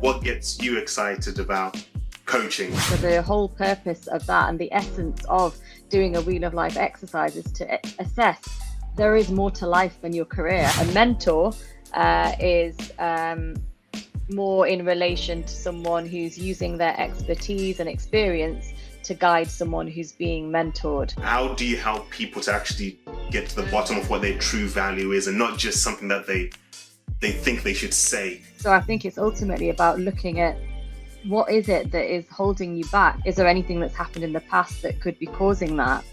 what gets you excited about coaching? So the whole purpose of that and the essence of doing a Wheel of Life exercise is to assess there is more to life than your career. A mentor is more in relation to someone who's using their expertise and experience to guide someone who's being mentored. How do you help people to actually get to the bottom of what their true value is and not just something that they think they should say? So I think it's ultimately about looking at what is it that is holding you back? Is there anything that's happened in the past that could be causing that?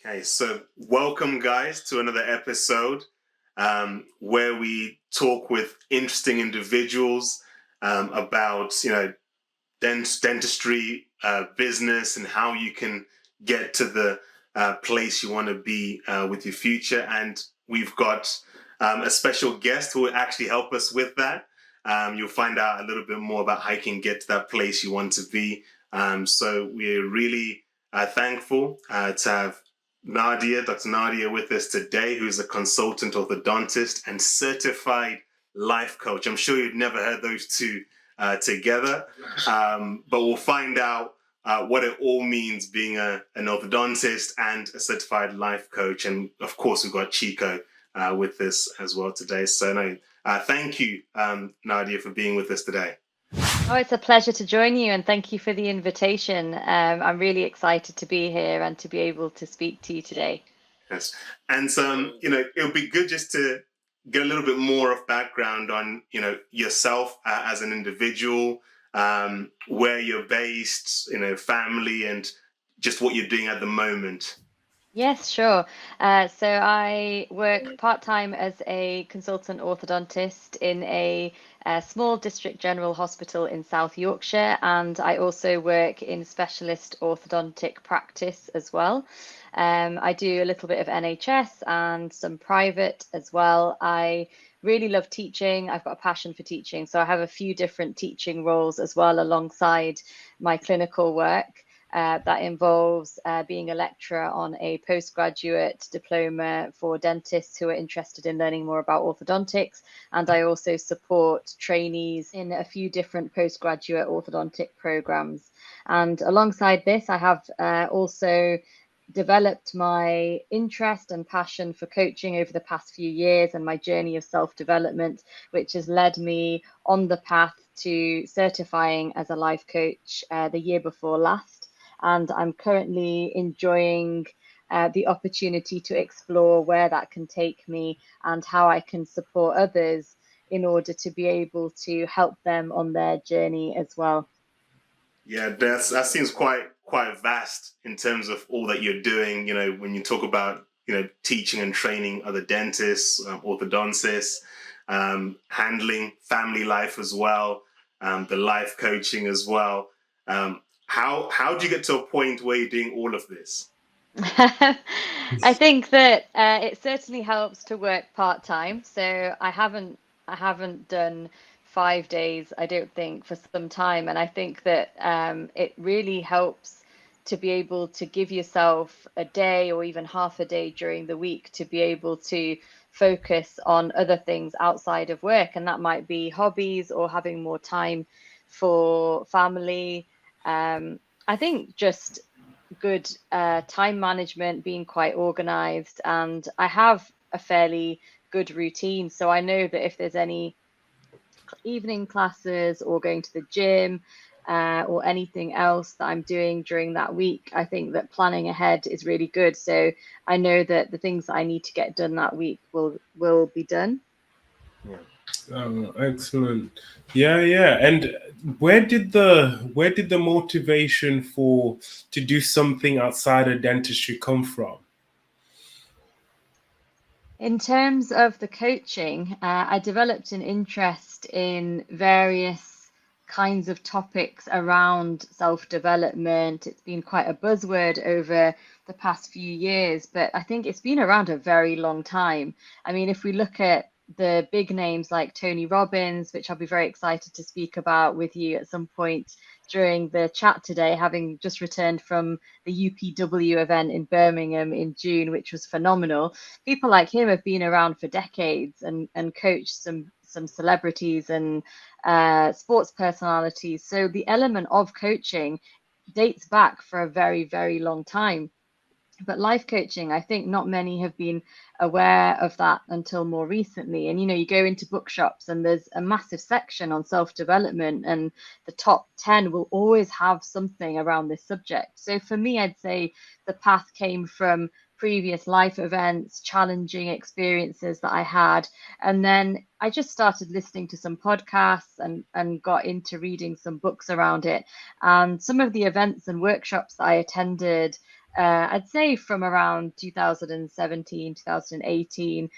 Okay, so welcome guys to another episode where we talk with interesting individuals about dentistry, business, and how you can get to the place you want to be with your future. And we've got a special guest who will actually help us with that. You'll find out a little bit more about how you can get to that place you want to be. So we're really thankful to have Nadia, Dr. Nadia, with us today, who's a consultant orthodontist and certified life coach. I'm sure you've never heard those two together, but we'll find out what it all means being an orthodontist and a certified life coach. And of course, we've got Chico with us as well today. So thank you, Nadia, for being with us today. Oh, it's a pleasure to join you, and thank you for the invitation. I'm really excited to be here and to be able to speak to you today. Yes, and it would be good just to get a little bit more of background on yourself as an individual, where you're based, family, and just what you're doing at the moment. Yes, sure. So I work part-time as a consultant orthodontist in a small district general hospital in South Yorkshire, and I also work in specialist orthodontic practice as well. I do a little bit of NHS and some private as well. I really love teaching. I've got a passion for teaching, so I have a few different teaching roles as well alongside my clinical work. That involves being a lecturer on a postgraduate diploma for dentists who are interested in learning more about orthodontics. And I also support trainees in a few different postgraduate orthodontic programs. And alongside this, I have also developed my interest and passion for coaching over the past few years and my journey of self-development, which has led me on the path to certifying as a life coach the year before last. And I'm currently enjoying the opportunity to explore where that can take me and how I can support others in order to be able to help them on their journey as well. Yeah, that seems quite vast in terms of all that you're doing. When you talk about teaching and training other dentists, orthodontists, handling family life as well, the life coaching as well. How do you get to a point where you're doing all of this? I think that it certainly helps to work part-time. So I haven't done 5 days, I don't think, for some time. And I think that it really helps to be able to give yourself a day or even half a day during the week to be able to focus on other things outside of work. And that might be hobbies or having more time for family. I think just good time management, being quite organized, and I have a fairly good routine. So I know that if there's any evening classes or going to the gym or anything else that I'm doing during that week, I think that planning ahead is really good. So I know that the things that I need to get done that week will be done. Yeah. Excellent. Yeah. And where did the motivation to do something outside of dentistry come from? In terms of the coaching, I developed an interest in various kinds of topics around self-development. It's been quite a buzzword over the past few years, but I think it's been around a very long time. I mean, if we look at the big names like Tony Robbins, which I'll be very excited to speak about with you at some point during the chat today, having just returned from the UPW event in Birmingham in June, which was phenomenal. People like him have been around for decades and coached some celebrities and sports personalities. So the element of coaching dates back for a very, very long time. But life coaching, I think not many have been aware of that until more recently. And you go into bookshops and there's a massive section on self-development, and the top 10 will always have something around this subject. So for me, I'd say the path came from previous life events, challenging experiences that I had. And then I just started listening to some podcasts and got into reading some books around it. And some of the events and workshops that I attended, I'd say from around 2017, 2018,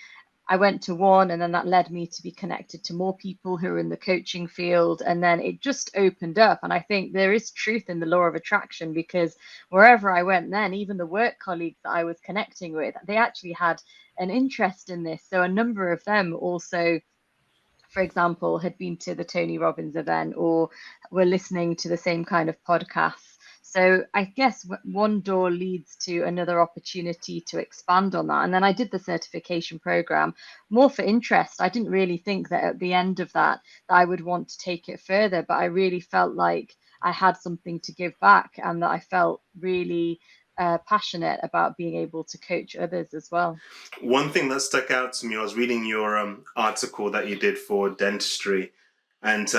I went to one, and then that led me to be connected to more people who are in the coaching field. And then it just opened up. And I think there is truth in the law of attraction, because wherever I went then, even the work colleagues that I was connecting with, they actually had an interest in this. So a number of them also, for example, had been to the Tony Robbins event or were listening to the same kind of podcasts. So I guess one door leads to another opportunity to expand on that. And then I did the certification program more for interest. I didn't really think that at the end of that I would want to take it further, but I really felt like I had something to give back, and that I felt really passionate about being able to coach others as well. One thing that stuck out to me, I was reading your article that you did for dentistry, and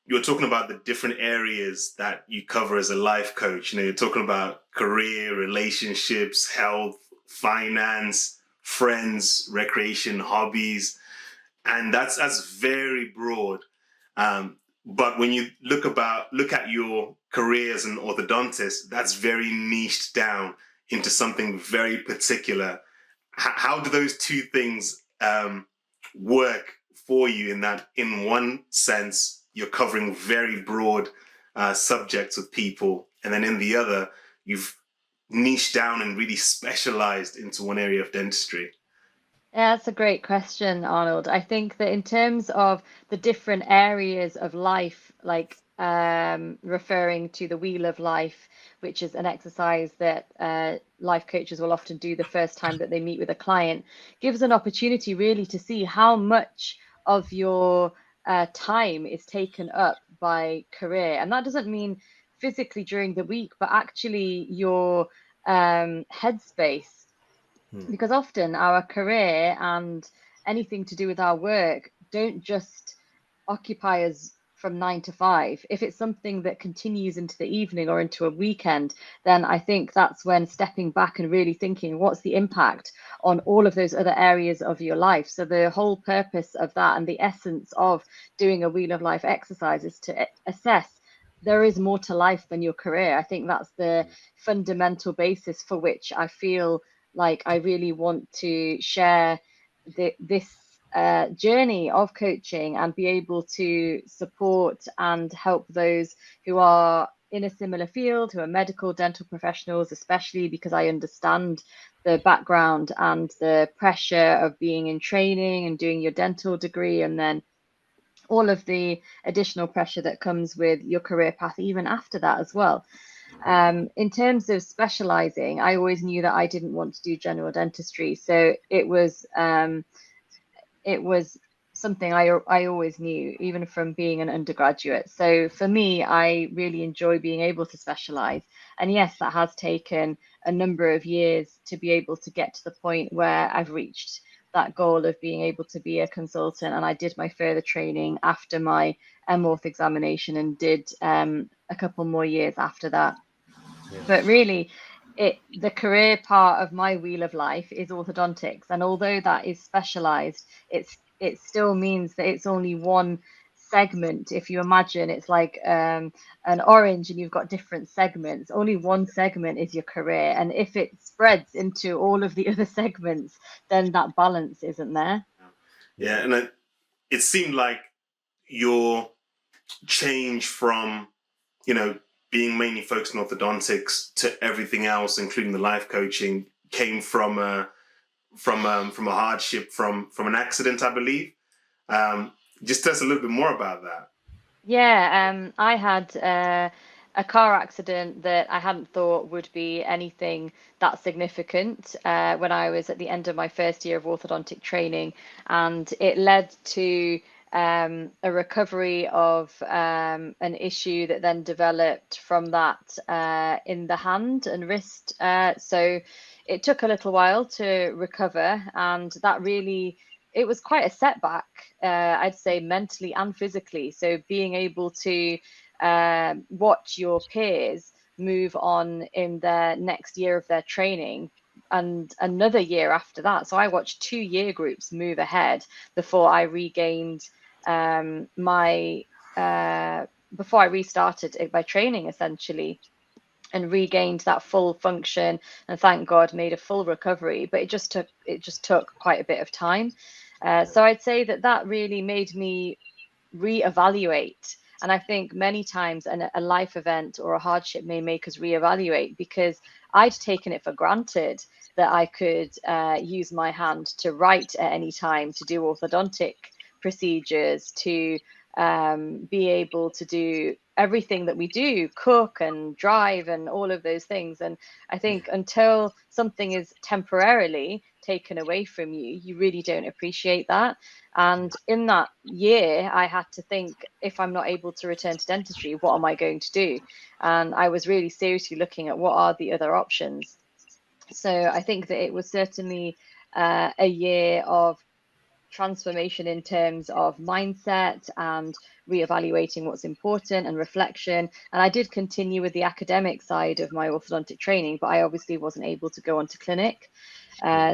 you're talking about the different areas that you cover as a life coach. You're talking about career, relationships, health, finance, friends, recreation, hobbies, and that's very broad. But when you look at your career as an orthodontist, that's very niched down into something very particular. How do those two things work for you, in that in one sense you're covering very broad subjects with people, and then in the other you've niched down and really specialized into one area of dentistry? Yeah, that's a great question, Arnold. I think that in terms of the different areas of life, like referring to the Wheel of Life, which is an exercise that life coaches will often do the first time that they meet with a client, gives an opportunity really to see how much of your time is taken up by career. And that doesn't mean physically during the week, but actually your headspace, because often our career and anything to do with our work don't just occupy us from 9 to 5. If it's something that continues into the evening or into a weekend, then I think that's when stepping back and really thinking, what's the impact on all of those other areas of your life? So the whole purpose of that and the essence of doing a Wheel of Life exercise is to assess there is more to life than your career. I think that's the fundamental basis for which I feel like I really want to share this journey of coaching and be able to support and help those who are in a similar field, who are medical dental professionals, especially because I understand the background and the pressure of being in training and doing your dental degree, and then all of the additional pressure that comes with your career path even after that as well. In terms of specializing, I always knew that I didn't want to do general dentistry. So it was something I always knew, even from being an undergraduate. So for me, I really enjoy being able to specialize. And yes, that has taken a number of years to be able to get to the point where I've reached that goal of being able to be a consultant. And I did my further training after my MOrth examination, and did a couple more years after that. But really, the career part of my Wheel of Life is orthodontics, and although that is specialized, it still means that it's only one segment. If you imagine it's like an orange and you've got different segments, only one segment is your career, and if it spreads into all of the other segments, then that balance isn't there. Yeah, and it seemed like your change from, being mainly focused on orthodontics to everything else, including the life coaching, came from from a hardship from an accident, I believe. Just tell us a little bit more about that. Yeah, I had a car accident that I hadn't thought would be anything that significant when I was at the end of my first year of orthodontic training, and it led to a recovery of an issue that then developed from that in the hand and wrist. So it took a little while to recover, and that really it was quite a setback, I'd say, mentally and physically. So being able to watch your peers move on in their next year of their training and another year after that. So I watched 2 year groups move ahead before I regained my before I restarted my training essentially and regained that full function, and thank God made a full recovery. But it just took quite a bit of time. So I'd say that that really made me reevaluate. And I think many times a life event or a hardship may make us reevaluate, because I'd taken it for granted that I could use my hand to write at any time, to do orthodontic procedures, to be able to do everything that we do, cook and drive and all of those things. And I think until something is temporarily taken away from you, you really don't appreciate that. And in that year, I had to think, if I'm not able to return to dentistry, what am I going to do? And I was really seriously looking at what are the other options. So I think that it was certainly a year of transformation in terms of mindset and reevaluating what's important and reflection. And I did continue with the academic side of my orthodontic training, but I obviously wasn't able to go on to clinic.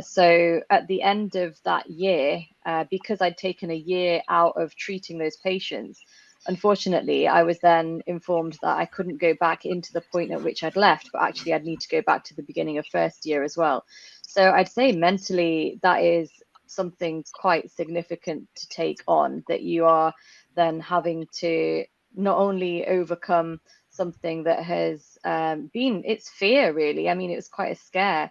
So at the end of that year, because I'd taken a year out of treating those patients, unfortunately, I was then informed that I couldn't go back into the point at which I'd left, but actually I'd need to go back to the beginning of first year as well. So I'd say mentally, that is something quite significant to take on, that you are then having to not only overcome something that has been, it's fear really. I mean, it was quite a scare.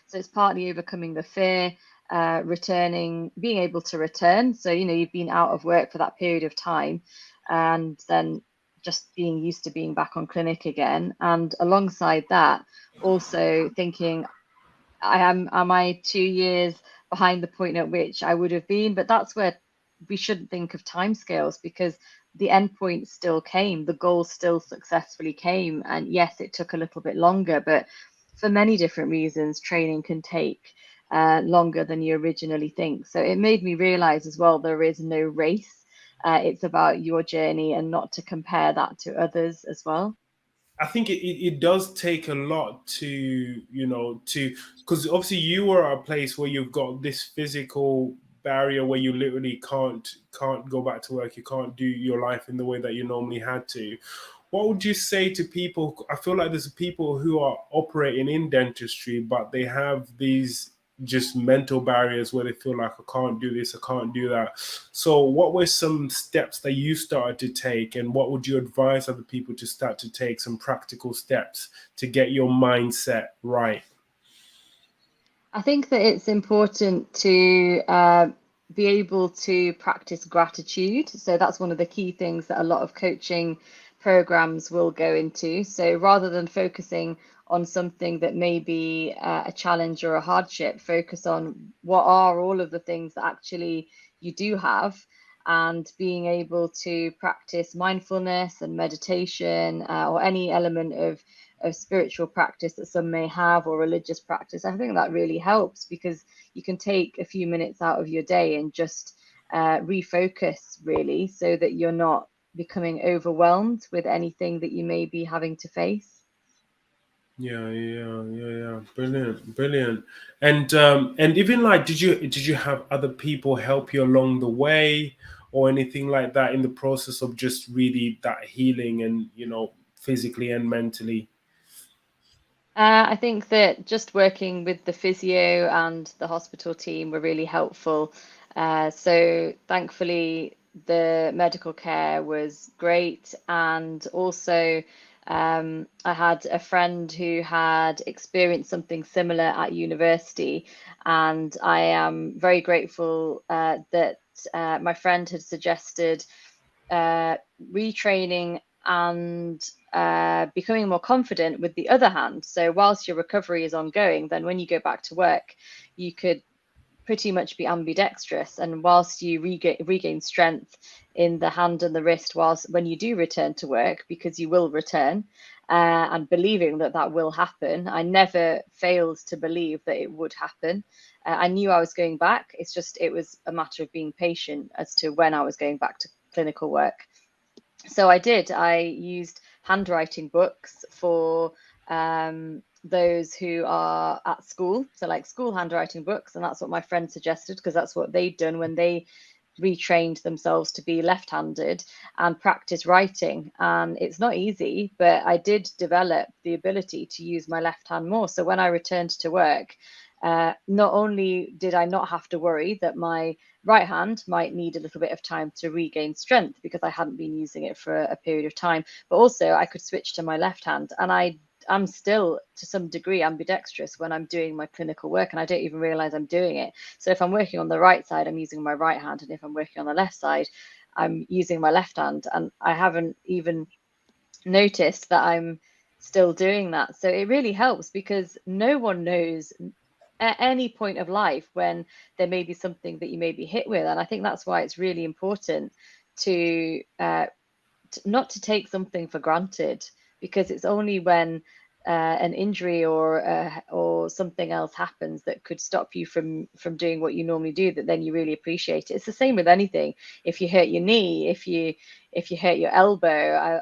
So it's partly overcoming the fear, returning, being able to return. So, you've been out of work for that period of time, and then just being used to being back on clinic again. And alongside that, also thinking, am I 2 years behind the point at which I would have been? But that's where we shouldn't think of timescales, because the end point still came, the goal still successfully came. And yes, it took a little bit longer, but for many different reasons, training can take longer than you originally think. So it made me realize as well, there is no race. It's about your journey, and not to compare that to others as well. I think it does take a lot to, because obviously you are at a place where you've got this physical barrier where you literally can't go back to work, you can't do your life in the way that you normally had to. What would you say to people? I feel like there's people who are operating in dentistry, but they have these just mental barriers where they feel like, I can't do this, I can't do that. So what were some steps that you started to take, and what would you advise other people to start to take, some practical steps to get your mindset right? I think that it's important to be able to practice gratitude. So that's one of the key things that a lot of coaching programs will go into. So rather than focusing on something that may be a challenge or a hardship, focus on what are all of the things that actually you do have, and being able to practice mindfulness and meditation, or any element of spiritual practice that some may have, or religious practice. I think that really helps, because you can take a few minutes out of your day and just refocus really, so that you're not becoming overwhelmed with anything that you may be having to face. Yeah. Brilliant, brilliant. And even like, did you have other people help you along the way, or anything like that in the process of just really that healing, and physically and mentally? I think that just working with the physio and the hospital team were really helpful. So thankfully, the medical care was great, and also I had a friend who had experienced something similar at university, and I am very grateful that my friend had suggested retraining and becoming more confident with the other hand. So whilst your recovery is ongoing, then when you go back to work, you could pretty much be ambidextrous, and whilst you regain strength in the hand and the wrist whilst when you do return to work, because you will return, and believing that that will happen. I never failed to believe that it would happen. I knew I was going back. It's just it was a matter of being patient as to when I was going back to clinical work. So I did. I used handwriting books for those who are at school. So like school handwriting books. And that's what my friend suggested, because that's what they'd done when they retrained themselves to be left-handed and practice writing. And it's not easy, but I did develop the ability to use my left hand more. So when I returned to work, not only did I not have to worry that my right hand might need a little bit of time to regain strength because I hadn't been using it for a period of time, but also I could switch to my left hand. And I'm still to some degree ambidextrous when I'm doing my clinical work, and I don't even realize I'm doing it. So if I'm working on the right side, I'm using my right hand, and if I'm working on the left side, I'm using my left hand, and I haven't even noticed that I'm still doing that. So it really helps, because no one knows at any point of life when there may be something that you may be hit with. And I think that's why it's really important to not to take something for granted, because it's only when an injury or something else happens that could stop you from doing what you normally do, that then you really appreciate it. It's the same with anything. If you hurt your knee, if you hurt your elbow,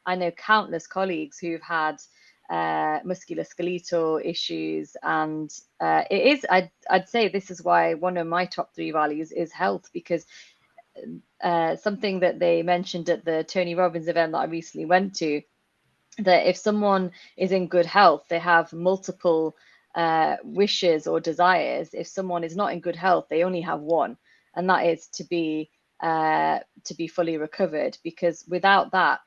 I know countless colleagues who've had musculoskeletal issues, and it is I'd say this is why one of my top 3 values is health, because something that they mentioned at the Tony Robbins event that I recently went to, that if someone is in good health, they have multiple wishes or desires. If someone is not in good health, they only have one, and that is to be fully recovered, because without that,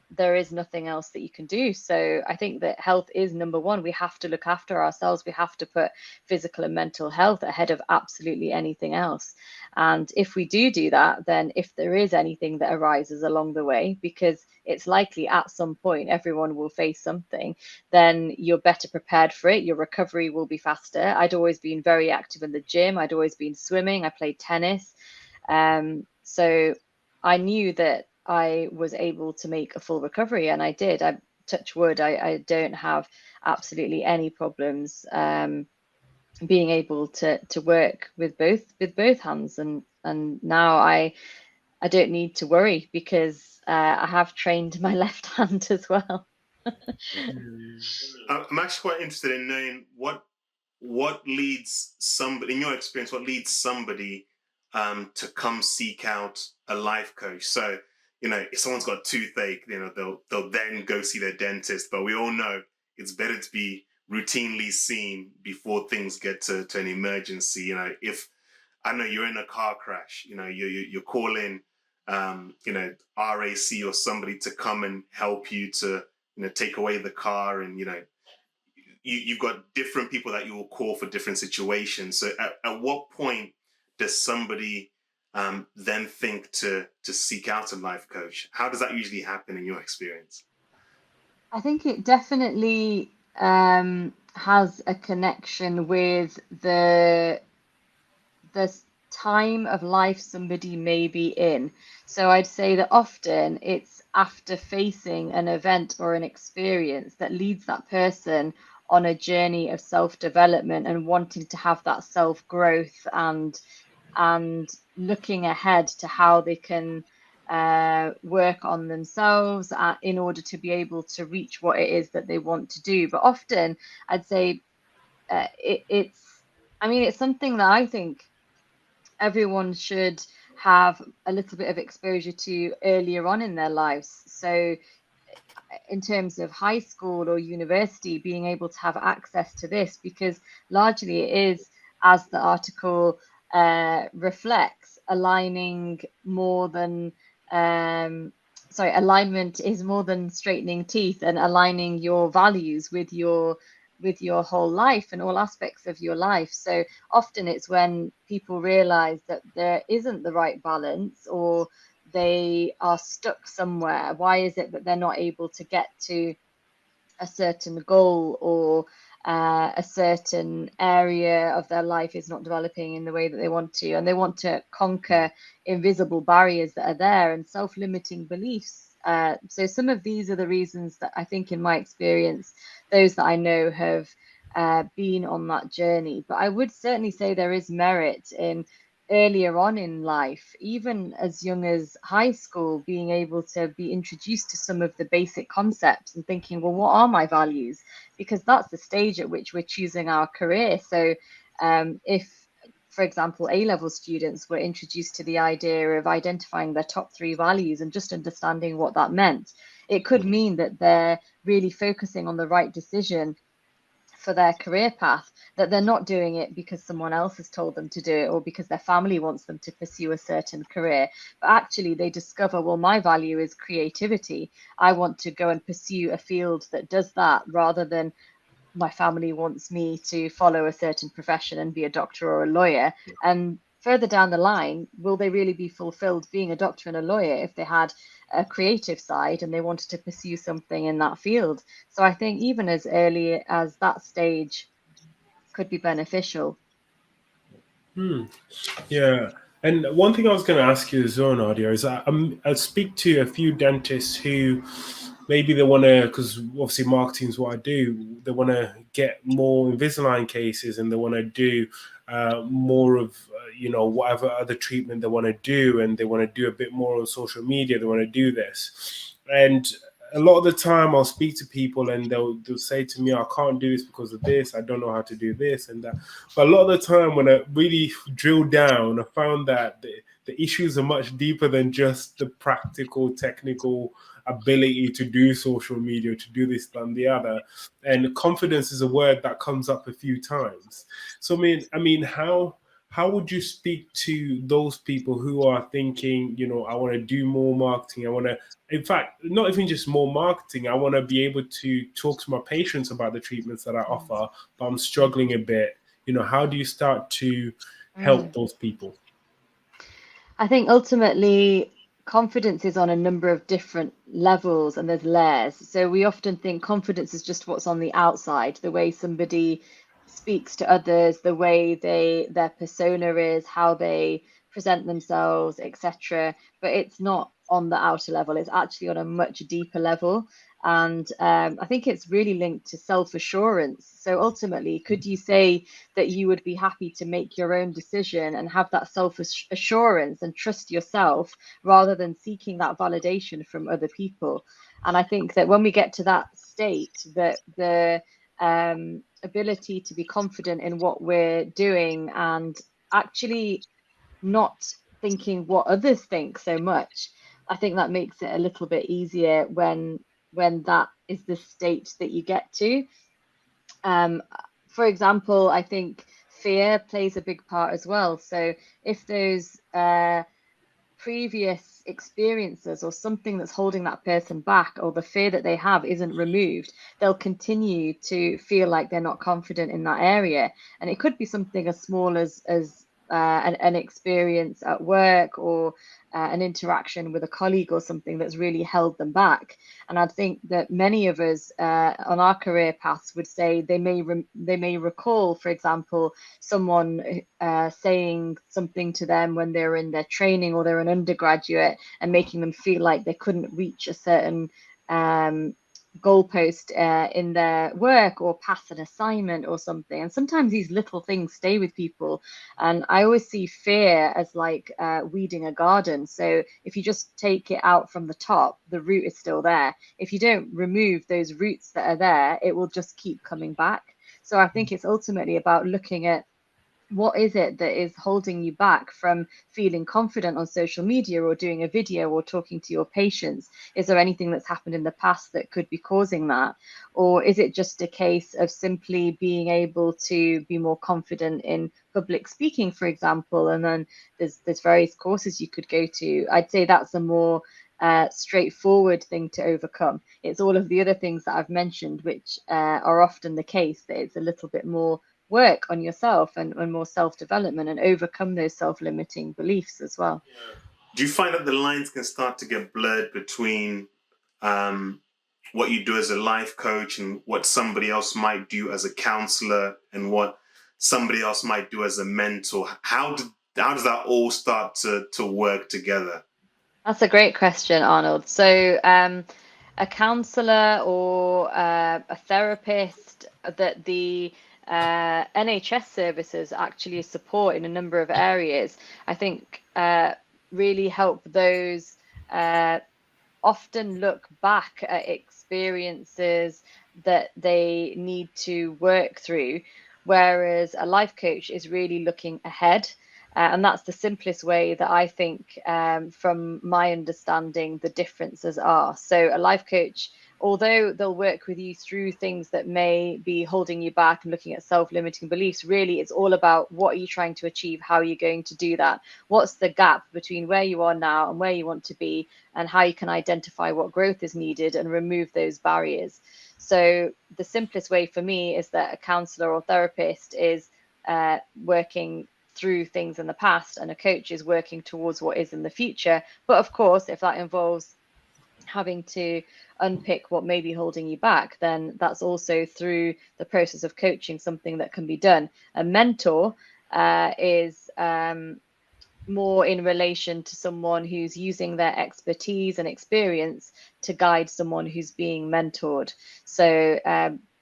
there is nothing else that you can do. So I think that health is number one. We have to look after ourselves. We have to put physical and mental health ahead of absolutely anything else. And if we do that, then if there is anything that arises along the way, because it's likely at some point everyone will face something, then you're better prepared for it. Your recovery will be faster. I'd always been very active in the gym. I'd always been swimming. I played tennis. So I knew that I was able to make a full recovery, and I did. I touch wood. I don't have absolutely any problems being able to work with both hands, and now I don't need to worry, because I have trained my left hand as well. I'm actually quite interested in knowing what leads somebody, in your experience, what leads somebody to come seek out a life coach. So, if someone's got toothache, they'll then go see their dentist. But we all know it's better to be routinely seen before things get to an emergency. If I know you're in a car crash, you're calling, RAC or somebody to come and help you to, take away the car, and you've got different people that you will call for different situations. So at what point does somebody then think to seek out a life coach? How does that usually happen in your experience? I think it definitely has a connection with the time of life somebody may be in. So I'd say that often it's after facing an event or an experience that leads that person on a journey of self-development and wanting to have that self-growth, and looking ahead to how they can work on themselves in order to be able to reach what it is that they want to do. But often I'd say it's something that I think everyone should have a little bit of exposure to earlier on in their lives. So in terms of high school or university, being able to have access to this, because largely it is, as the article reflects, aligning more than alignment is more than straightening teeth, and aligning your values with your whole life and all aspects of your life. So often it's when people realize that there isn't the right balance, or they are stuck somewhere. Why is it that they're not able to get to a certain goal, or a certain area of their life is not developing in the way that they want to, and they want to conquer invisible barriers that are there and self-limiting beliefs. So some of these are the reasons that I think, in my experience, those that I know have been on that journey. But I would certainly say there is merit in earlier on in life, even as young as high school, being able to be introduced to some of the basic concepts and thinking, well, what are my values? Because that's the stage at which we're choosing our career. So if, for example, A-level students were introduced to the idea of identifying their top 3 values and just understanding what that meant, it could mean that they're really focusing on the right decision for their career path, that they're not doing it because someone else has told them to do it, or because their family wants them to pursue a certain career, but actually they discover, well, my value is creativity. I want to go and pursue a field that does that, rather than my family wants me to follow a certain profession and be a doctor or a lawyer. And further down the line, will they really be fulfilled being a doctor and a lawyer if they had a creative side and they wanted to pursue something in that field? So I think even as early as that stage could be beneficial. Yeah. And one thing I was going to ask you as well, Nadia, is I speak to a few dentists who maybe they want to, because obviously marketing is what I do, they want to get more Invisalign cases, and they want to do more of, whatever other treatment they want to do, and they want to do a bit more on social media. They want to do this. And a lot of the time I'll speak to people and they'll say to me, I can't do this because of this. I don't know how to do this and that. But a lot of the time when I really drill down, I found that the issues are much deeper than just the practical, technical ability to do social media, to do this, and the other. And confidence is a word that comes up a few times. So how would you speak to those people who are thinking, I want to do more marketing, I want to, in fact, not even just more marketing, I want to be able to talk to my patients about the treatments that I offer, but I'm struggling a bit. How do you start to help those people? I think ultimately confidence is on a number of different levels, and there's layers. So we often think confidence is just what's on the outside, the way somebody speaks to others, the way their persona is, how they present themselves, etc. But it's not on the outer level. It's actually on a much deeper level. And I think it's really linked to self-assurance. So ultimately, could you say that you would be happy to make your own decision and have that self-assurance and trust yourself, rather than seeking that validation from other people? And I think that when we get to that state, that the ability to be confident in what we're doing, and actually not thinking what others think so much, I think that makes it a little bit easier when that is the state that you get to. Um, for example, I think fear plays a big part as well. So if those previous experiences or something that's holding that person back, or the fear that they have, isn't removed, they'll continue to feel like they're not confident in that area. And it could be something as small as an experience at work, or an interaction with a colleague or something that's really held them back. And I think that many of us on our career paths would say they may recall, for example, someone saying something to them when they're in their training or they're an undergraduate, and making them feel like they couldn't reach a certain goalpost in their work, or pass an assignment or something. And sometimes these little things stay with people. And I always see fear as like weeding a garden. So if you just take it out from the top, the root is still there. If you don't remove those roots that are there, it will just keep coming back. So I think it's ultimately about looking at what is it that is holding you back from feeling confident on social media, or doing a video, or talking to your patients? Is there anything that's happened in the past that could be causing that? Or is it just a case of simply being able to be more confident in public speaking, for example? And then there's various courses you could go to. I'd say that's a more straightforward thing to overcome. It's all of the other things that I've mentioned, which are often the case, that it's a little bit more work on yourself and more self-development, and overcome those self-limiting beliefs as well. Do you find that the lines can start to get blurred between what you do as a life coach and what somebody else might do as a counselor and what somebody else might do as a mentor? How does that all start to work together? That's a great question, Arnold. So a counselor or a therapist that the NHS services actually support in a number of areas, I think really help those often look back at experiences that they need to work through, whereas a life coach is really looking ahead. And that's the simplest way that I think, from my understanding, the differences are. So a life coach, although they'll work with you through things that may be holding you back and looking at self-limiting beliefs, really it's all about what are you trying to achieve, how are you going to do that, what's the gap between where you are now and where you want to be, and how you can identify what growth is needed and remove those barriers. So the simplest way for me is that a counselor or therapist is working through things in the past, and a coach is working towards what is in the future. But of course, if that involves having to unpick what may be holding you back, then that's also through the process of coaching something that can be done. A mentor is more in relation to someone who's using their expertise and experience to guide someone who's being mentored. So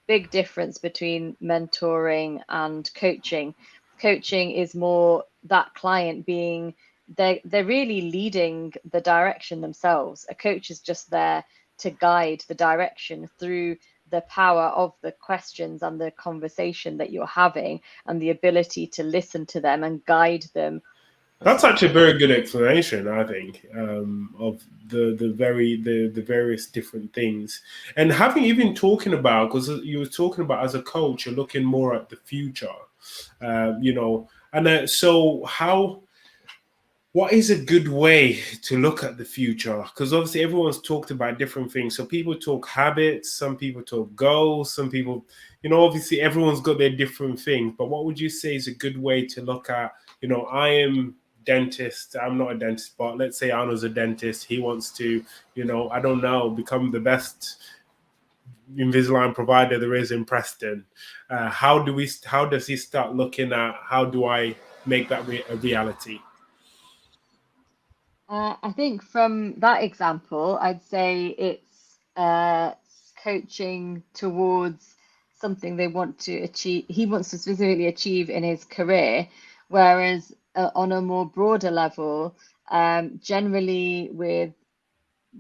big difference between mentoring and coaching. Coaching is more that client being, they're really leading the direction themselves. A coach is just there to guide the direction through the power of the questions and the conversation that you're having, and the ability to listen to them and guide them. That's actually a very good explanation, I think, of the various different things. And having even talking about, because you were talking about as a coach, you're looking more at the future, and so what is a good way to look at the future? Because obviously everyone's talked about different things. So people talk habits, some people talk goals, some people, obviously everyone's got their different things. But what would you say is a good way to look at, I am dentist, I'm not a dentist, but let's say Arnold's a dentist. He wants to, I don't know, become the best Invisalign provider there is in Preston. How does he start looking at, how do I make that a reality? I think from that example, I'd say it's coaching towards something they want to achieve. He wants to specifically achieve in his career, whereas on a more broader level, generally with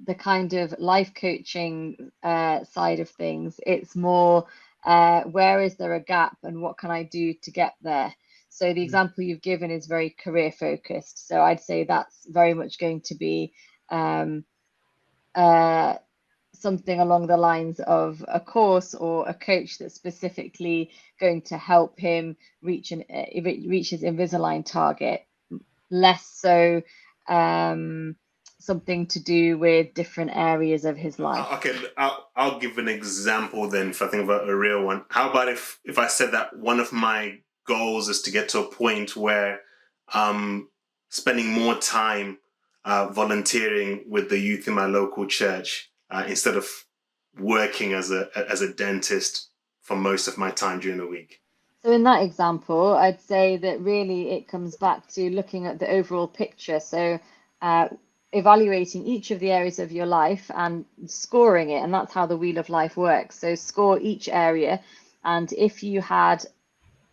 the kind of life coaching side of things, it's more where is there a gap and what can I do to get there? So the example you've given is very career focused. So I'd say that's very much going to be something along the lines of a course or a coach that's specifically going to help him reach his Invisalign target. Less so something to do with different areas of his life. Okay, I'll give an example then if I think about a real one. How about if I said that one of my goals is to get to a point where I'm spending more time volunteering with the youth in my local church instead of working as a dentist for most of my time during the week? So in that example, I'd say that really it comes back to looking at the overall picture. So evaluating each of the areas of your life and scoring it. And that's how the Wheel of Life works. So score each area. And if you had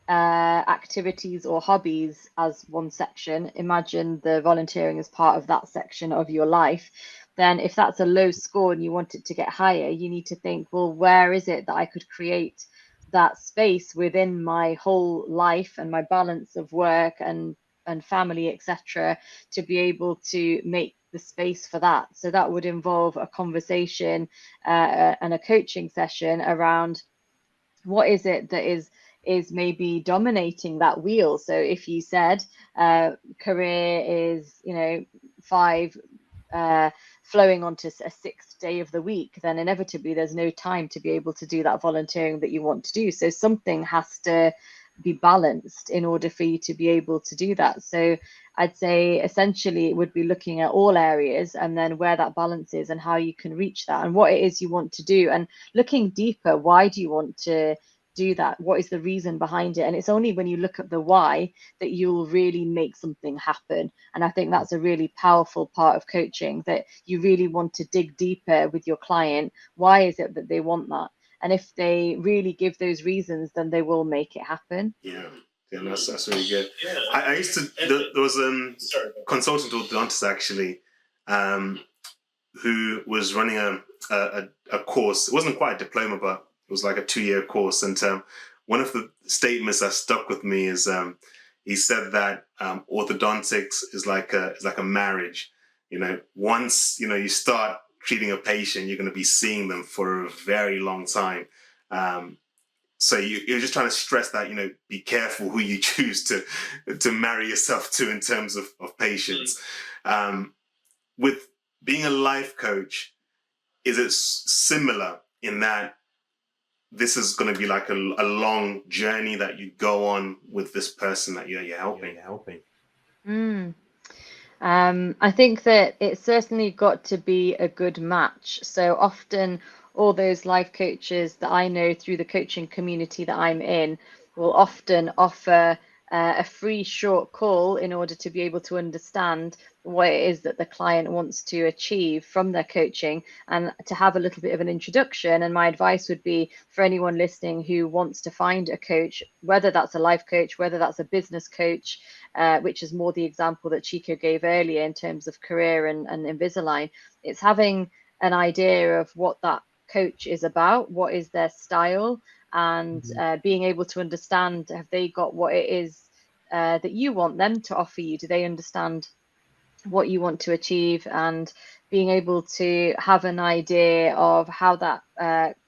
activities or hobbies as one section, imagine the volunteering as part of that section of your life. Then if that's a low score and you want it to get higher, you need to think, well, where is it that I could create that space within my whole life and my balance of work and family, etc., to be able to make the space for that. So that would involve a conversation and a coaching session around what is it that is maybe dominating that wheel. So if you said career is 5 flowing onto a sixth day of the week, then inevitably there's no time to be able to do that volunteering that you want to do. So something has to be balanced in order for you to be able to do that. So I'd say essentially it would be looking at all areas and then where that balance is and how you can reach that and what it is you want to do, and looking deeper. Why do you want to do that? What is the reason behind it? And it's only when you look at the why that you'll really make something happen. And I think that's a really powerful part of coaching, that you really want to dig deeper with your client. Why is it that they want that? And if they really give those reasons, then they will make it happen. Yeah, that's really good. I used to, there was a consultant orthodontist actually, who was running a course. It wasn't quite a diploma, but it was like a 2-year course. And one of the statements that stuck with me is he said that orthodontics is like a marriage. Once you start treating a patient, you're going to be seeing them for a very long time. So you're just trying to stress that, be careful who you choose to marry yourself to in terms of patients. With being a life coach, is it similar in that this is going to be like a long journey that you go on with this person that you're helping? I think that it's certainly got to be a good match. So often, all those life coaches that I know through the coaching community that I'm in will often offer a free short call in order to be able to understand what it is that the client wants to achieve from their coaching, and to have a little bit of an introduction. And my advice would be for anyone listening who wants to find a coach, whether that's a life coach, whether that's a business coach, which is more the example that Chico gave earlier in terms of career and Invisalign, it's having an idea of what that coach is about, what is their style, and being able to understand, have they got what it is that you want them to offer you? Do they understand what you want to achieve? And being able to have an idea of how that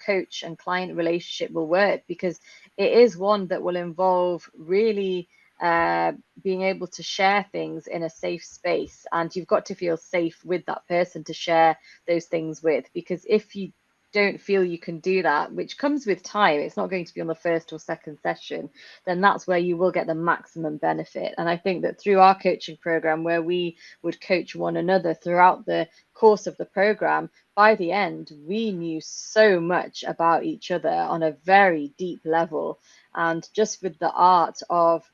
coach and client relationship will work, because it is one that will involve really being able to share things in a safe space, and you've got to feel safe with that person to share those things with, because if you don't feel you can do that, which comes with time, it's not going to be on the first or second session, then that's where you will get the maximum benefit. And I think that through our coaching program, where we would coach one another throughout the course of the program, by the end, we knew so much about each other on a very deep level. And just with the art of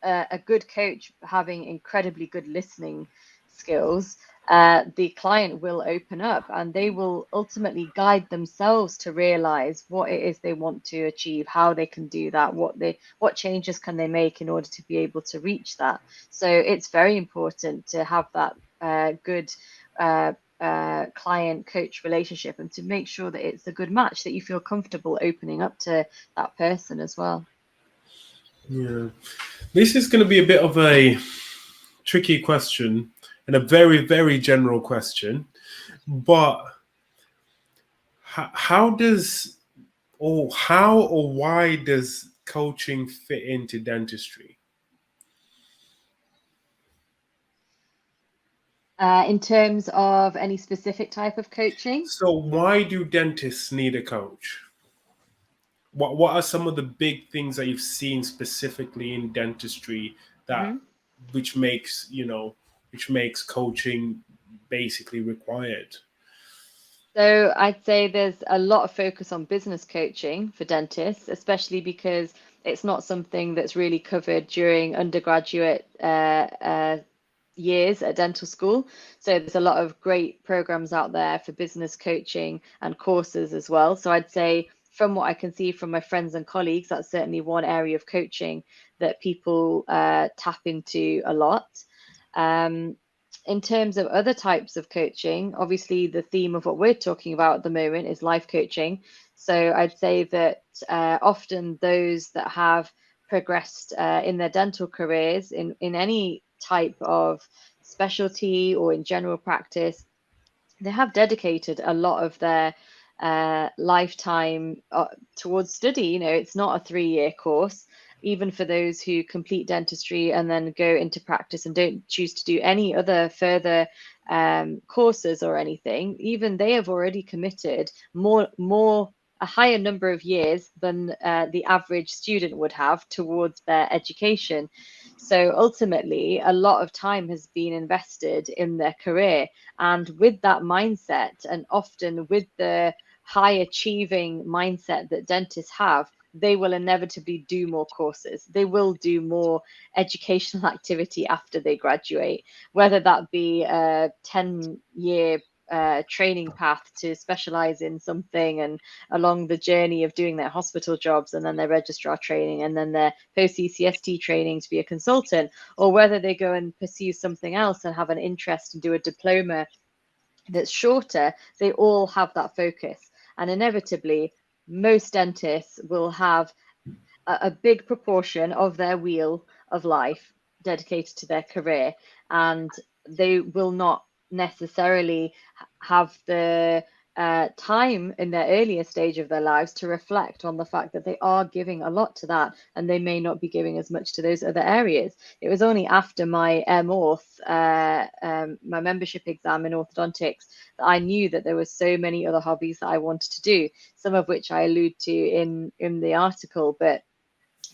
a good coach having incredibly good listening skills, the client will open up and they will ultimately guide themselves to realize what it is they want to achieve, how they can do that, what changes can they make in order to be able to reach that. So it's very important to have that good client coach relationship, and to make sure that it's a good match, that you feel comfortable opening up to that person as well. Yeah, this is going to be a bit of a tricky question and a very, very general question, but how or why does coaching fit into dentistry? In terms of any specific type of coaching? So why do dentists need a coach? What are some of the big things that you've seen specifically in dentistry that which makes coaching basically required? So I'd say there's a lot of focus on business coaching for dentists, especially because it's not something that's really covered during undergraduate years at dental school. So there's a lot of great programs out there for business coaching and courses as well. So I'd say, from what I can see from my friends and colleagues, that's certainly one area of coaching that people tap into a lot. In terms of other types of coaching, obviously the theme of what we're talking about at the moment is life coaching. So I'd say that often those that have progressed in their dental careers in any type of specialty or in general practice, they have dedicated a lot of their lifetime towards study. It's not a 3-year course. even for those who complete dentistry and then go into practice and don't choose to do any other further courses or anything, even they have already committed a higher number of years than the average student would have towards their education. So ultimately, a lot of time has been invested in their career. And with that mindset, and often with the high achieving mindset that dentists have, they will inevitably do more courses. They will do more educational activity after they graduate, whether that be a 10-year training path to specialize in something, and along the journey of doing their hospital jobs and then their registrar training and then their post ECST training to be a consultant, or whether they go and pursue something else and have an interest and do a diploma that's shorter. They all have that focus. And inevitably, most dentists will have a big proportion of their wheel of life dedicated to their career, and they will not necessarily have the time in their earlier stage of their lives to reflect on the fact that they are giving a lot to that, and they may not be giving as much to those other areas. It was only after my MOrth, my membership exam in orthodontics, that I knew that there were so many other hobbies that I wanted to do, some of which I allude to in the article. But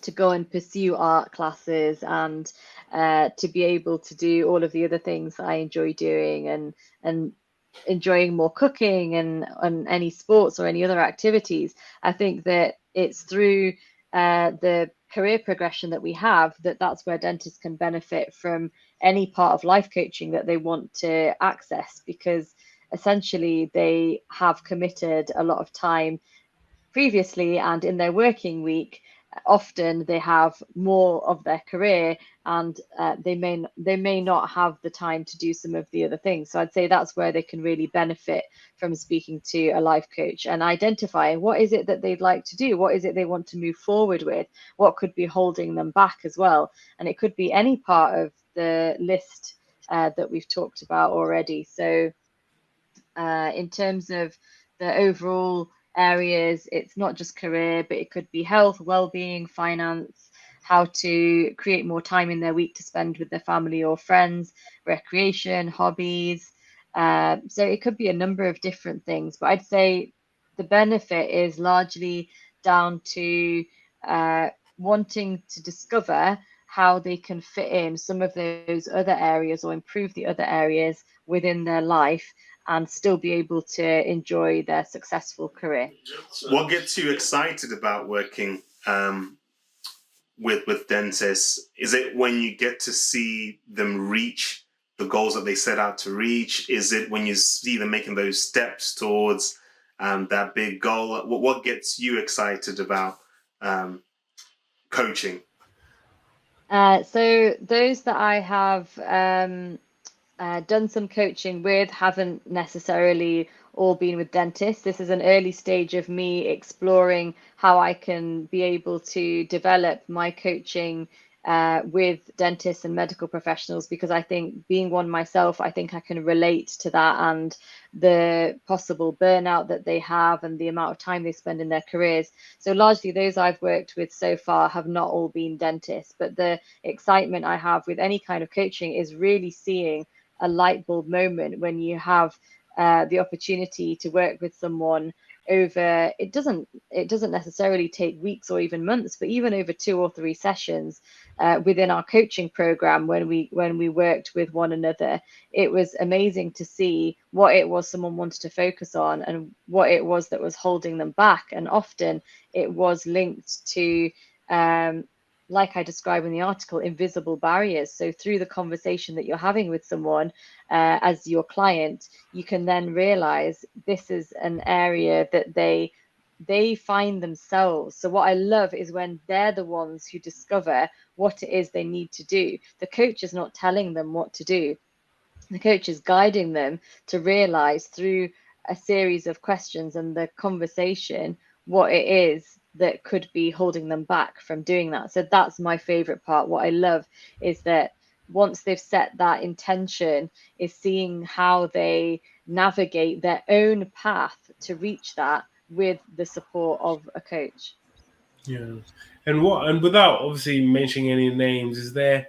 to go and pursue art classes, and to be able to do all of the other things that I enjoy doing, and enjoying more cooking and any sports or any other activities. I think that it's through the career progression that we have, that's where dentists can benefit from any part of life coaching that they want to access, because essentially they have committed a lot of time previously, and in their working week often they have more of their career, and they may not have the time to do some of the other things. So I'd say that's where they can really benefit from speaking to a life coach and identifying what is it that they'd like to do, what is it they want to move forward with, what could be holding them back as well. And it could be any part of the list that we've talked about already. So in terms of the overall areas, it's not just career, but it could be health, well-being, finance, how to create more time in their week to spend with their family or friends, recreation, hobbies. So it could be a number of different things, but I'd say the benefit is largely down to wanting to discover how they can fit in some of those other areas or improve the other areas within their life and still be able to enjoy their successful career. What gets you excited about working with dentists? Is it when you get to see them reach the goals that they set out to reach? Is it when you see them making those steps towards that big goal? What gets you excited about coaching? So those that I have done some coaching with haven't necessarily all been with dentists. This is an early stage of me exploring how I can be able to develop my coaching with dentists and medical professionals, because I think, being one myself, I think I can relate to that and the possible burnout that they have and the amount of time they spend in their careers. So largely those I've worked with so far have not all been dentists, but the excitement I have with any kind of coaching is really seeing a light bulb moment when you have the opportunity to work with someone over, it doesn't necessarily take weeks or even months, but even over 2 or 3 sessions within our coaching program. When we worked with one another, it was amazing to see what it was someone wanted to focus on and what it was that was holding them back. And often it was linked to like I describe in the article, invisible barriers. So through the conversation that you're having with someone as your client, you can then realize this is an area that they find themselves. So what I love is when they're the ones who discover what it is they need to do. The coach is not telling them what to do. The coach is guiding them to realize through a series of questions and the conversation what it is that could be holding them back from doing that. So that's my favorite part. What I love is that once they've set that intention, is seeing how they navigate their own path to reach that with the support of a coach. Yeah. And without obviously mentioning any names, is there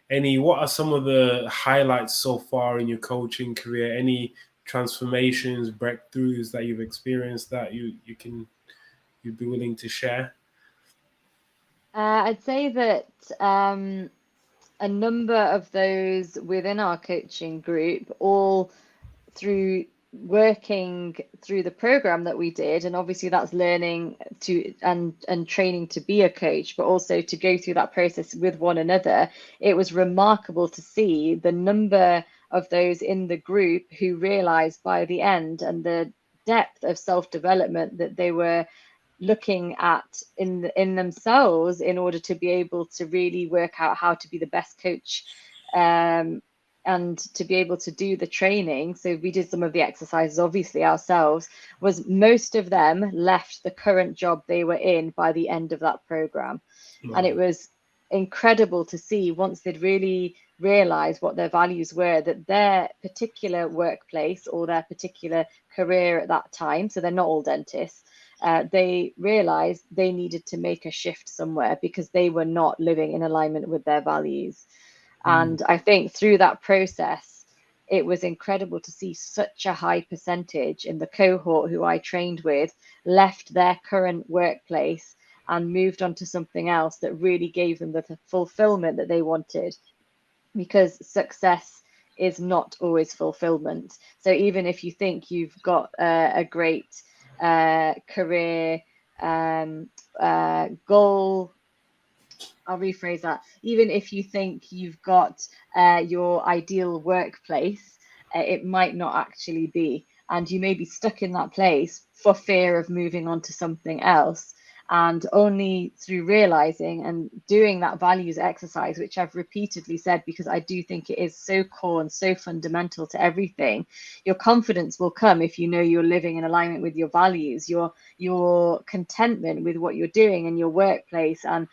what are some of the highlights so far in your coaching career? Any transformations, breakthroughs that you've experienced that you'd be willing to share? I'd say that a number of those within our coaching group, all through working through the program that we did, and obviously that's learning to and training to be a coach, but also to go through that process with one another. It was remarkable to see the number of those in the group who realized by the end, and the depth of self-development that they were looking at in themselves in order to be able to really work out how to be the best coach, and to be able to do the training. So we did some of the exercises obviously ourselves. Was most of them left the current job they were in by the end of that program. And it Wow. was incredible to see, once they'd really realized what their values were, that their particular workplace or their particular career at that time, so they're not all dentists, they realized they needed to make a shift somewhere because they were not living in alignment with their values. Mm. And I think through that process, it was incredible to see such a high percentage in the cohort who I trained with left their current workplace and moved on to something else that really gave them the fulfillment that they wanted. Because success is not always fulfillment. So even if you think you've got a great career goal, I'll rephrase that. Even if you think you've got your ideal workplace, it might not actually be. And you may be stuck in that place for fear of moving on to something else. And only through realizing and doing that values exercise, which I've repeatedly said because I do think it is so core and so fundamental to everything, your confidence will come if you know you're living in alignment with your values, your contentment with what you're doing in your workplace, and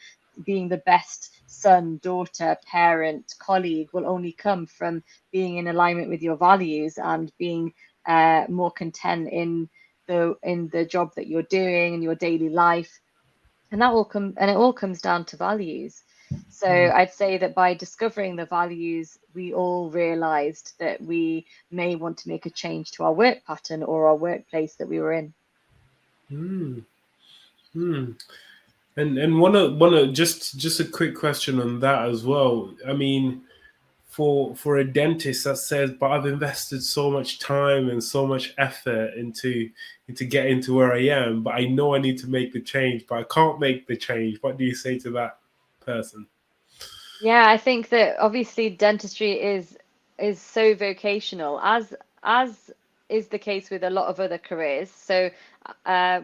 being the best son, daughter, parent, colleague will only come from being in alignment with your values and being more content in the job that you're doing in your daily life. And that will come, and it all comes down to values. So Mm. I'd say that by discovering the values, we all realized that we may want to make a change to our work pattern or our workplace that we were in. Mm. Mm. And one of just a quick question on that as well. I mean, for a dentist that says, but I've invested so much time and so much effort into getting to where I am, but I know I need to make the change, but I can't make the change. What do you say to that person? Yeah, I think that obviously dentistry is so vocational, as is the case with a lot of other careers. So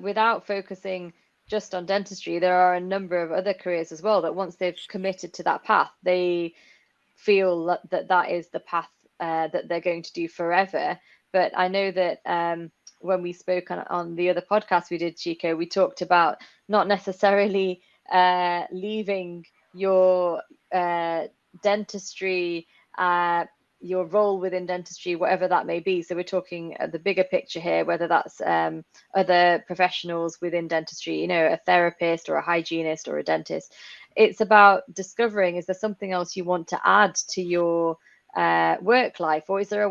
without focusing just on dentistry, there are a number of other careers as well that once they've committed to that path, they feel that that is the path that they're going to do forever. But I know that when we spoke on the other podcast we did, Chico, we talked about not necessarily leaving your dentistry, your role within dentistry, whatever that may be. So we're talking the bigger picture here, whether that's other professionals within dentistry, you know, a therapist or a hygienist or a dentist. It's about discovering, is there something else you want to add to your work life, or is there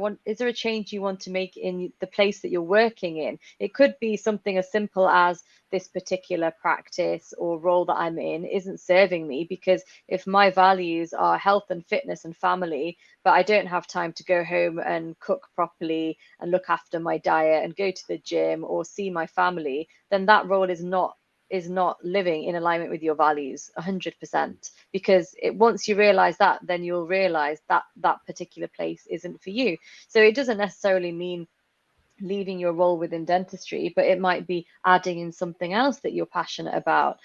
a change you want to make in the place that you're working in? It could be something as simple as, this particular practice or role that I'm in isn't serving me, because if my values are health and fitness and family, but I don't have time to go home and cook properly and look after my diet and go to the gym or see my family, then that role is not living in alignment with your values 100%. Because once you realize that, then you'll realize that that particular place isn't for you. So it doesn't necessarily mean leaving your role within dentistry, but it might be adding in something else that you're passionate about,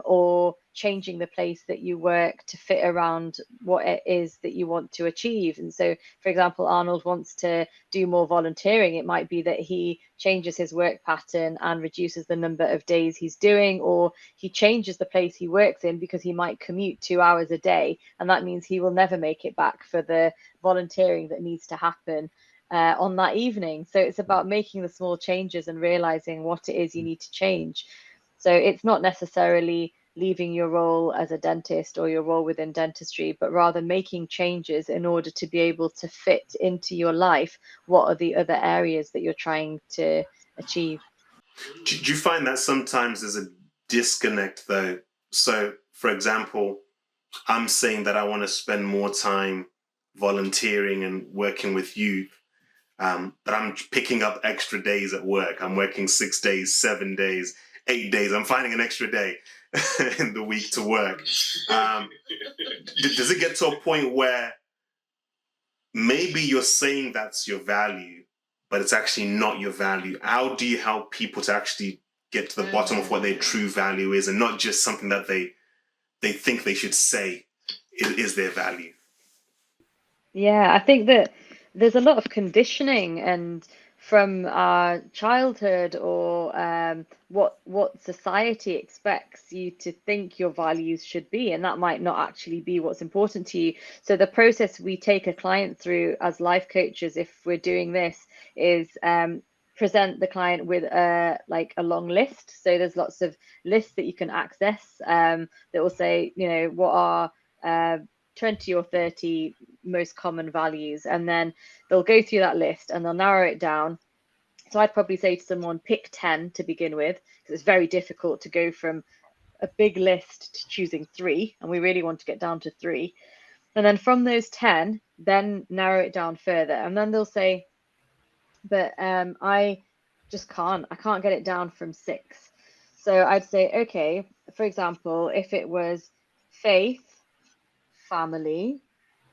or changing the place that you work to fit around what it is that you want to achieve. And so, for example, Arnold wants to do more volunteering. It might be that he changes his work pattern and reduces the number of days he's doing, or he changes the place he works in because he might commute 2 hours a day. And that means he will never make it back for the volunteering that needs to happen on that evening. So it's about making the small changes and realizing what it is you need to change. So it's not necessarily leaving your role as a dentist or your role within dentistry, but rather making changes in order to be able to fit into your life what are the other areas that you're trying to achieve. Do you find that sometimes there's a disconnect though? So, for example, I'm saying that I want to spend more time volunteering and working with youth, but I'm picking up extra days at work. I'm working 6 days, 7 days, 8 days. I'm finding an extra day in the week to work. Does it get to a point where maybe you're saying that's your value, but it's actually not your value? How do you help people to actually get to the bottom of what their true value is, and not just something that they think they should say is their value? Yeah, I think that there's a lot of conditioning and from our childhood or what society expects you to think your values should be, and that might not actually be what's important to you. So the process we take a client through as life coaches, if we're doing this, is present the client with like a long list. So there's lots of lists that you can access that will say, you know, what are 20 or 30 most common values, and then they'll go through that list and they'll narrow it down. So I'd probably say to someone, pick 10 to begin with, because it's very difficult to go from a big list to choosing 3, and we really want to get down to 3. And then from those 10, then narrow it down further. And then they'll say, but I just I can't get it down from 6. So I'd say, okay, for example, if it was faith, family,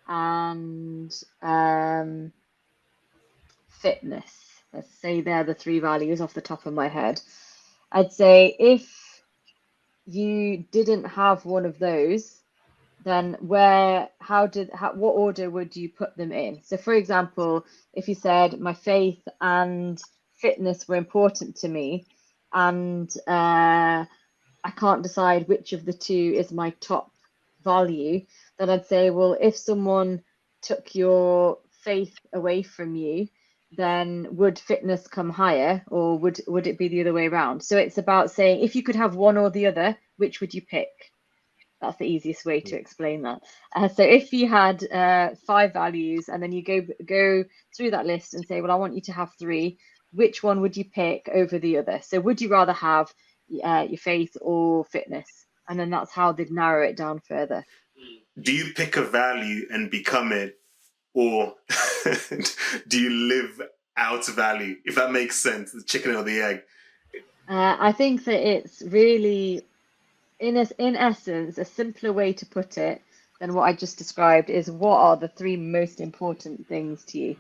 and fitness. Let's say they're the 3 values off the top of my head. I'd say if you didn't have one of those, then what order would you put them in? So for example, if you said my faith and fitness were important to me, and I can't decide which of the 2 is my top value, then I'd say, well, if someone took your faith away from you, then would fitness come higher, or would it be the other way around? So it's about saying, if you could have one or the other, which would you pick? That's the easiest way to explain that. So if you had 5 values, and then you go through that list and say, well, I want you to have 3, which one would you pick over the other? So would you rather have your faith or fitness? And then that's how they'd narrow it down further. Do you pick a value and become it, or do you live out value? If that makes sense, the chicken or the egg. I think that it's really, in essence, a simpler way to put it than what I just described is, what are the 3 most important things to you?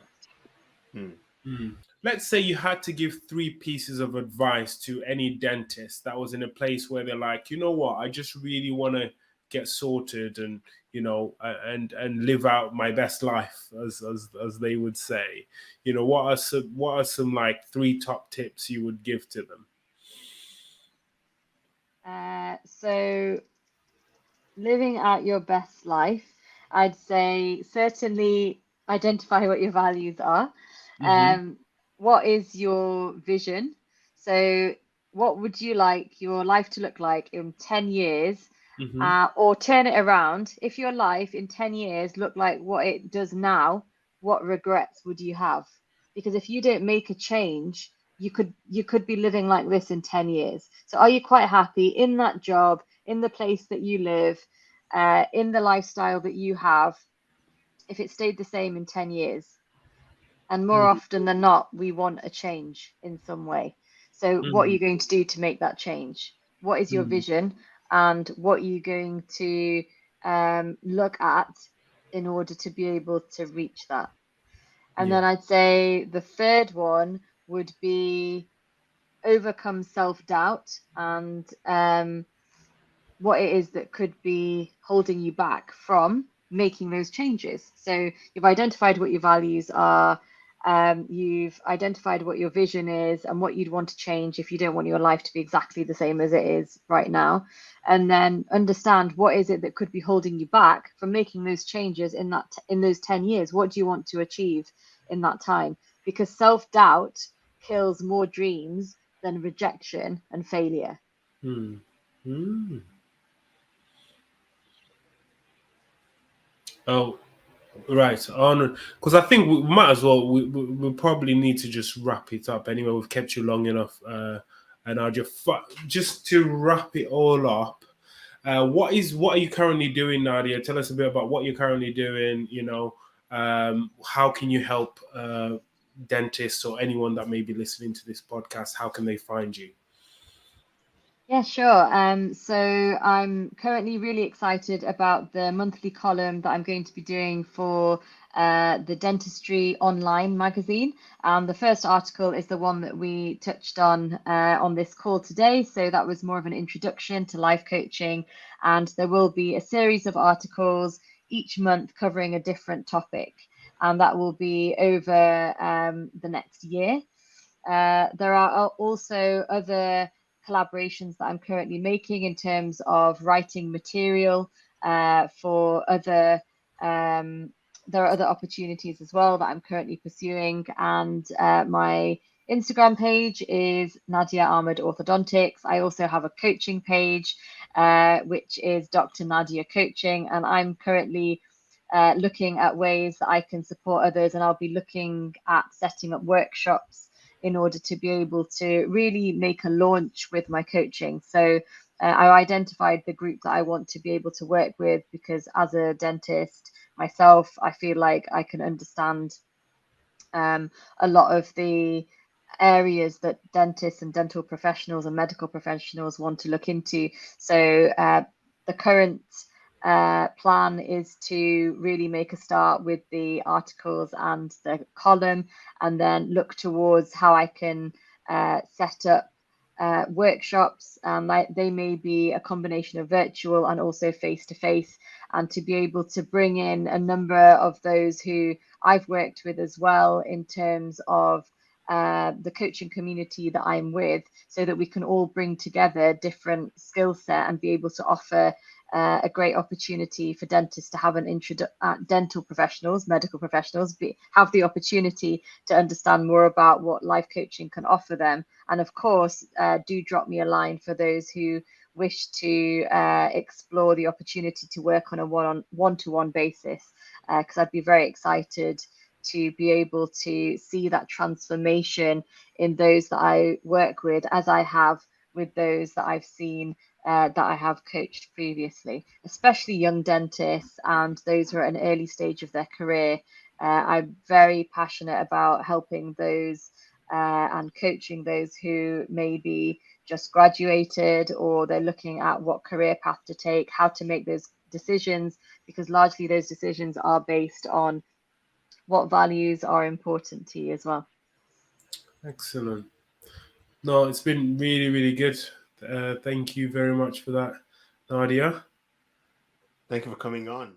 Let's say you had to give 3 pieces of advice to any dentist that was in a place where they're like, you know what, I just really want to get sorted and, you know, and live out my best life, as they would say. You know, what are some like 3 top tips you would give to them? So living out your best life, I'd say certainly identify what your values are. What is your vision? So what would you like your life to look like in 10 years? Or turn it around. If your life in 10 years looked like what it does now, what regrets would you have? Because if you don't make a change, you could be living like this in 10 years. So are you quite happy in that job, in the place that you live, in the lifestyle that you have, if it stayed the same in 10 years? And more often than not, we want a change in some way. So what are you going to do to make that change? What is your vision, and what are you going to look at in order to be able to reach that? And then I'd say the third one would be overcome self-doubt and what it is that could be holding you back from making those changes. So you've identified what your values are, you've identified what your vision is and what you'd want to change if you don't want your life to be exactly the same as it is right now. And then understand what is it that could be holding you back from making those changes in those 10 years. What do you want to achieve in that time? Because self-doubt kills more dreams than rejection and failure. Hmm. Hmm. Oh, right. On because I think we might as well. We probably need to just wrap it up anyway. We've kept you long enough, and I'll just to wrap it all up. What are you currently doing, Nadia? Tell us a bit about what you're currently doing. How can you help dentists or anyone that may be listening to this podcast? How can they find you? Yeah, sure. So I'm currently really excited about the monthly column that I'm going to be doing for the Dentistry Online magazine. The first article is the one that we touched on this call today. So that was more of an introduction to life coaching, and there will be a series of articles each month covering a different topic, and that will be over the next year. There are also other collaborations that I'm currently making in terms of writing material for other. There are other opportunities as well that I'm currently pursuing, and my Instagram page is Nadia Ahmed Orthodontics. I also have a coaching page, which is Dr. Nadia Coaching, and I'm currently looking at ways that I can support others, and I'll be looking at setting up workshops in order to be able to really make a launch with my coaching. So I identified the group that I want to be able to work with because as a dentist myself, I feel like I can understand a lot of the areas that dentists and dental professionals and medical professionals want to look into. So the current plan is to really make a start with the articles and the column, and then look towards how I can set up workshops. They may be a combination of virtual and also face to face, and to be able to bring in a number of those who I've worked with as well in terms of the coaching community that I'm with, so that we can all bring together different skill set and be able to offer a great opportunity for dentists to have dental professionals, medical professionals, have the opportunity to understand more about what life coaching can offer them. And of course, do drop me a line for those who wish to explore the opportunity to work on a one-to-one basis, because I'd be very excited to be able to see that transformation in those that I work with, as I have with those that I've seen that I have coached previously, especially young dentists and those who are at an early stage of their career. I'm very passionate about helping those and coaching those who maybe just graduated, or they're looking at what career path to take, how to make those decisions, because largely those decisions are based on what values are important to you as well. Excellent. No, it's been really, really good. Thank you very much for that, Nadia. Thank you for coming on.